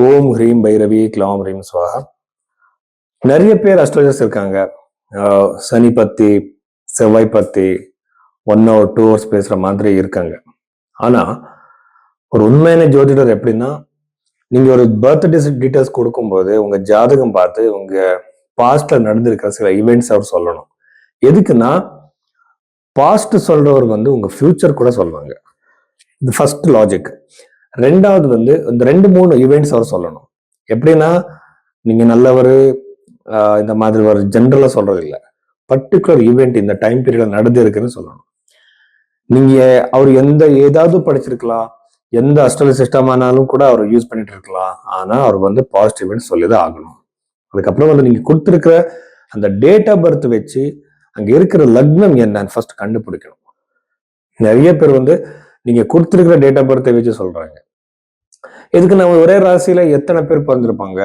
ஓம் ஹ்ரீம் பைரவி க்ளாம் ஹ்ரீம் ஸ்வாஹா. நிறைய பேர் அஸ்ட்ராலஜர்ஸ் இருக்காங்க. சனி பத்தி, செவ்வாய் பத்தி 1 or 2 hours பேசுற மாதிரி இருக்காங்க. ஆனா ஒரு உண்மையான ஜோதிடர் எப்படின்னா, நீங்க ஒரு பர்த் டீட்டெயில்ஸ் கொடுக்கும்போது உங்க ஜாதகம் பார்த்து உங்க பாஸ்ட்ல நடந்திருக்கிற சில ஈவெண்ட்ஸ் அவர் சொல்லணும். எதுக்குன்னா, பாஸ்ட் சொல்றவர் உங்க ஃபியூச்சர் கூட சொல்லுவாங்க. இது ஃபர்ஸ்ட் லாஜிக். ரெண்டாவது இந்த 2-3 ஈவெண்ட்ஸ் அவர் சொல்லணும். எப்படின்னா, நீங்க நல்லவர் இந்த மாதிரி ஒரு ஜென்ரலா சொல்றது இல்லை. பர்டிகுலர் ஈவெண்ட் இந்த டைம் பீரியட்ல நடந்து இருக்குன்னு சொல்லணும். நீங்க அவர் ஏதாவது படிச்சிருக்கலாம், எந்த அஸ்ட்ராலஜி சிஸ்டம் ஆனாலும் கூட அவர் யூஸ் பண்ணிட்டு இருக்கலாம். ஆனா அவர் பாசிட்டிவ் ஈவெண்ட் சொல்லிதான் ஆகணும். அதுக்கப்புறம் நீங்க கொடுத்திருக்கிற அந்த டேட் ஆஃப் பர்த் வச்சு அங்க இருக்கிற லக்னம் என்னன்னு ஃபர்ஸ்ட் கண்டுபிடிக்கணும். நிறைய பேர் நீங்க கொடுத்திருக்கிற டேட் ஆஃப் பர்த்தை வச்சு சொல்றாங்க. இதுக்கு நம்ம ஒரே ராசியில எத்தனை பேர் பிறந்திருப்பாங்க,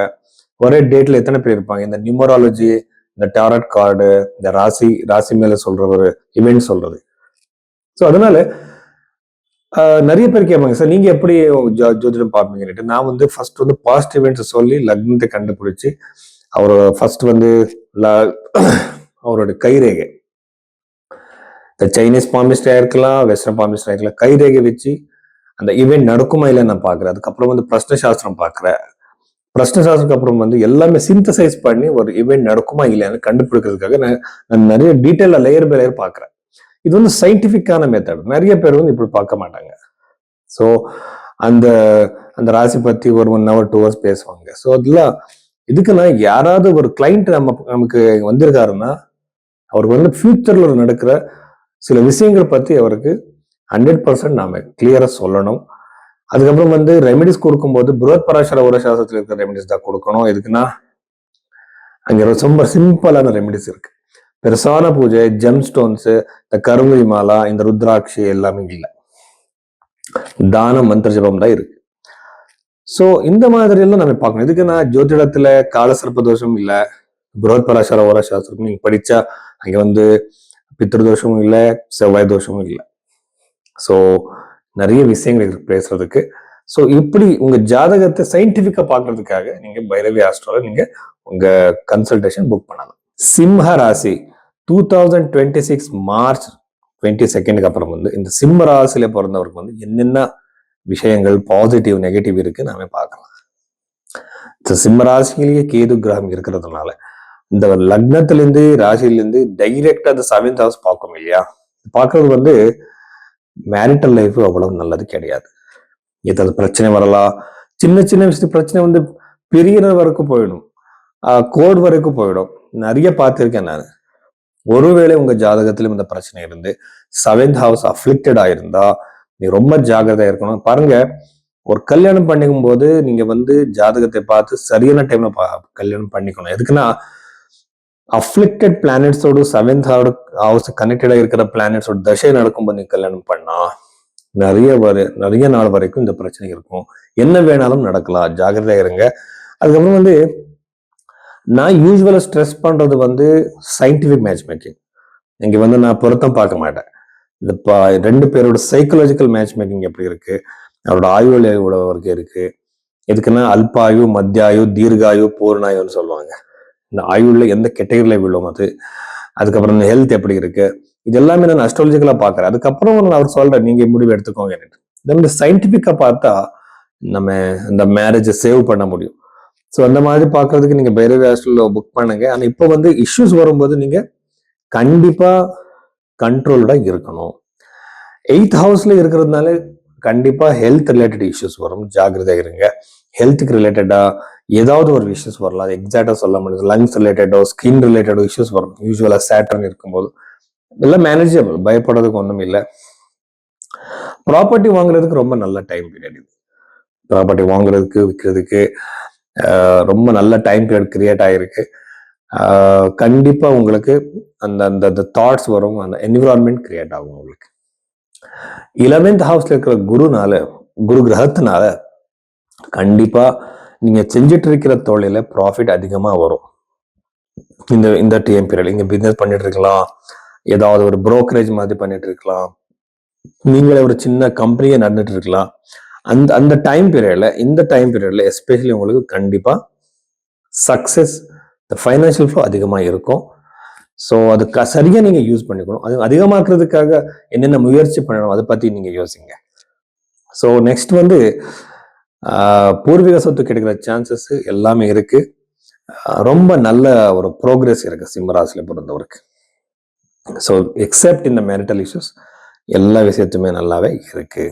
ஒரே டேட்ல எத்தனை பேர் இருப்பாங்க, இந்த நியூமராலஜி, இந்த டாரட் கார்டு, இந்த ராசி மேல சொல்ற ஒரு இவெண்ட் சொல்றது. ஸோ அதனால நிறைய பேர் கேட்பாங்க, சார் நீங்க எப்படி ஜோதிடம் பார்ப்பீங்கன்னு. நான் ஃபர்ஸ்ட் பாசிட்டிவ் இவெண்ட்ஸ் சொல்லி லக்னத்தை கண்டுபிடிச்சு அவர் ஃபர்ஸ்ட் அவரோட கைரேகை, இந்த சைனீஸ் பாமிஸ்டா இருக்கலாம், வெஸ்டர்ன் பாமிஸ்டா இருக்கலாம், கைரேகை வச்சு அந்த ஈவெண்ட் நடக்குமா இல்லைன்னு நான் பாக்குறேன். அதுக்கப்புறம் பிரஷ்ன சாஸ்திரம் பாக்குறேன். பிரஷ்ன சாஸ்திரத்துக்கு அப்புறம் எல்லாமே சிந்தசைஸ் பண்ணி ஒரு ஈவெண்ட் நடக்குமா இல்லையான்னு கண்டுபிடிக்கிறதுக்காக நான் நிறைய டீட்டெயில லேயர் பை லேயர் பாக்குறேன். இது சயின்டிபிக்கான மெத்தட். நிறைய பேர் இப்படி பார்க்க மாட்டாங்க. ஸோ அந்த அந்த ராசி பத்தி ஒரு 1 hour 2 hours பேசுவாங்க. ஸோ அதெல்லாம் இதுக்குன்னா யாராவது ஒரு கிளைண்ட் நமக்கு வந்திருக்காருன்னா அவருக்கு ஃபியூச்சர்ல நடக்கிற சில விஷயங்கள் பத்தி அவருக்கு 100% நாம கிளியரா சொல்லணும். அதுக்கப்புறம் ரெமெடிஸ் கொடுக்கும்போது புரோத் பராசர ஒரு சாஸ்திரத்தில் இருக்கிற ரெமெடிஸ் தான் கொடுக்கணும். எதுக்குன்னா அங்க ரொம்ப சிம்பிளான ரெமெடிஸ் இருக்கு. பெருசான பூஜை, ஜெம் ஸ்டோன்ஸ், இந்த கருங்குழி மாலா, இந்த ருத்ராட்சி எல்லாமே இல்லை. தானம், மந்திர ஜபம் தான் இருக்கு. சோ இந்த மாதிரி எல்லாம் நம்ம பார்க்கணும். இதுக்குன்னா ஜோதிடத்துல காலசர்ப்ப தோஷம் இல்லை, புரோத் பராசர ஓர சாஸ்திரம் நீங்க படிச்சா அங்க பித்ருதோஷமும் இல்லை, செவ்வாய் தோஷமும் இல்லை. ஸோ நிறைய விஷயங்கள் இருக்கு பேசுறதுக்கு. ஸோ இப்படி உங்க ஜாதகத்தை சயின்டிபிக்கா பாக்குறதுக்காக நீங்க பைரவி ஆஸ்ட்ரோல நீங்க உங்க கன்சல்டேஷன் புக் பண்ணலாம். சிம்ம ராசி 2026 மார்ச் 22க்கு அப்புறம் இந்த சிம்ம ராசியில பிறந்தவருக்கு என்னென்ன விஷயங்கள் பாசிட்டிவ் நெகட்டிவ் இருக்கு நாம பார்க்கலாம். சிம்ம ராசியிலேயே கேது கிரகம் இருக்கிறதுனால இந்த லக்னத்திலிருந்து ராசியிலிருந்து டைரக்டா அந்த 7th house பார்க்கும் இல்லையா, பார்க்கறது மேரிட்டல் லைஃப் அவ்வளவு நல்லது கிடையாது. ஏதாவது பிரச்சனை வரலாம். சின்ன சின்ன விஷயத்து பிரச்சனை பெரிய வரைக்கும் போயிடும், கோட் வரைக்கும் போயிடும். நிறைய பார்த்திருக்கேன் நான். ஒருவேளை உங்க ஜாதகத்திலும் இந்த பிரச்சனை இருந்து 7th house அஃப்ளிக்டட் ஆயிருந்தா நீ ரொம்ப ஜாகிரதையா இருக்கணும். பாருங்க, ஒரு கல்யாணம் பண்ணிக்கும் போது நீங்க ஜாதகத்தை பார்த்து சரியான டைம்ல கல்யாணம் பண்ணிக்கணும். எதுக்குன்னா அஃப்ளிக்டட் பிளானட்ஸோடு 7th house கனெக்டடா இருக்கிற பிளானட்ஸோட தசை நடக்கும்போது நீங்க கல்யாணம் பண்ணா நிறைய நாள் வரைக்கும் இந்த பிரச்சனை இருக்கும். என்ன வேணாலும் நடக்கலாம், ஜாகிரதையா இருங்க. அதுக்கப்புறம் நான் யூஸ்வலா ஸ்ட்ரெஸ் பண்றது சயின்டிபிக் மேட்ச் மேக்கிங். இங்க நான் பொருத்தம் பார்க்க மாட்டேன். இந்த 2 பேரோட சைக்கலாஜிக்கல் மேட்ச் மேக்கிங் எப்படி இருக்கு, அவரோட ஆயுள் எவ்வளவு இருக்கு. எதுக்குன்னா அல்பாயு, மத்தியாயு, தீர்காயு, பூர்ணாயுன்னு சொல்லுவாங்க. இந்த ஆயுள்ல எந்த கேட்டகரியில விழும் அதுக்கப்புறம் இந்த ஹெல்த் எப்படி இருக்கு, இது எல்லாமே நான் அஸ்ட்ராலஜிக்கலா பாக்குறேன். அதுக்கப்புறம் அவர் சொல்றேன் நீங்க முடிவு எடுத்துக்கோங்க. இந்த சயின்டிபிக்கா பார்த்தா நம்ம இந்த மேரேஜை சேவ் பண்ண முடியும். ஸோ அந்த மாதிரி பாக்குறதுக்கு நீங்க பைரவி ஆஸ்ட்ரோல புக் பண்ணுங்க. ஆனா இப்போ இஷ்யூஸ் வரும்போது நீங்க கண்டிப்பா கண்ட்ரோல்டா இருக்கணும். 8th ஹவுஸ்ல இருக்கிறதுனால கண்டிப்பா ஹெல்த் ரிலேட்டட் இஷ்யூஸ் வரும், ஜாகிரதையா இருங்க. ஹெல்த்துக்கு ரிலேட்டடா ஏதாவது ஒரு இஷ்யூஸ் வரலாம், அது எக்ஸாக்டா சொல்ல முடியாது. லங்ஸ் ரிலேட்டடோ ஸ்கின் ரிலேட்டடோ இஷ்யூஸ் வரும். யூஸ்வலா சேட்டர்ன் இருக்கும்போது எல்லாம் மேனேஜபிள், பயப்படுறதுக்கு ஒண்ணும் இல்லை. ப்ராப்பர்ட்டி வாங்குறதுக்கு ரொம்ப நல்ல டைம் பீரியட் இது. ப்ராப்பர்ட்டி வாங்குறதுக்கு விற்கிறதுக்கு ரொம்ப நல்ல டைம் பீரியட் கிரியேட் ஆயிருக்கு. கண்டிப்பா உங்களுக்கு அந்த அந்த தாட்ஸ் வரும், அந்த என்விரான்மெண்ட் கிரியேட் ஆகும் உங்களுக்கு. 11th ஹவுஸ்ல இருக்கிற குரு கிரகத்தினால கண்டிப்பா நீங்க செஞ்சுட்டு இருக்கிற தொழில ப்ராஃபிட் அதிகமா வரும். இந்த டைம் பீரியட் நீங்க பிசினஸ் பண்ணிட்டு இருக்கலாம், ஏதாவது ஒரு புரோக்கரேஜ் மாதிரி பண்ணிட்டு இருக்கலாம், நீங்களே ஒரு சின்ன கம்பெனியை நடந்துட்டு இருக்கலாம். அந்த இந்த டைம் பீரியட்ல எஸ்பெஷலி உங்களுக்கு கண்டிப்பா சக்சஸ், ஃபைனான்சியல் ஃப்ளோ அதிகமாக இருக்கும். ஸோ அது சரியாக நீங்கள் யூஸ் பண்ணிக்கணும். அது அதிகமாக்குறதுக்காக என்னென்ன முயற்சி பண்ணணும் அதை பற்றி நீங்கள் யோசிங்க. ஸோ நெக்ஸ்ட் வந்து பூர்வீக சொத்து கிடைக்கிற சான்சஸ் எல்லாமே இருக்கு. ரொம்ப நல்ல ஒரு ப்ரோக்ரஸ் இருக்கு சிம்மராசில பொறுத்தவரைக்கு. ஸோ எக்ஸப்ட் இந்த மேரிட்டல் இஷ்யூஸ் எல்லா விஷயத்துமே நல்லாவே இருக்கு.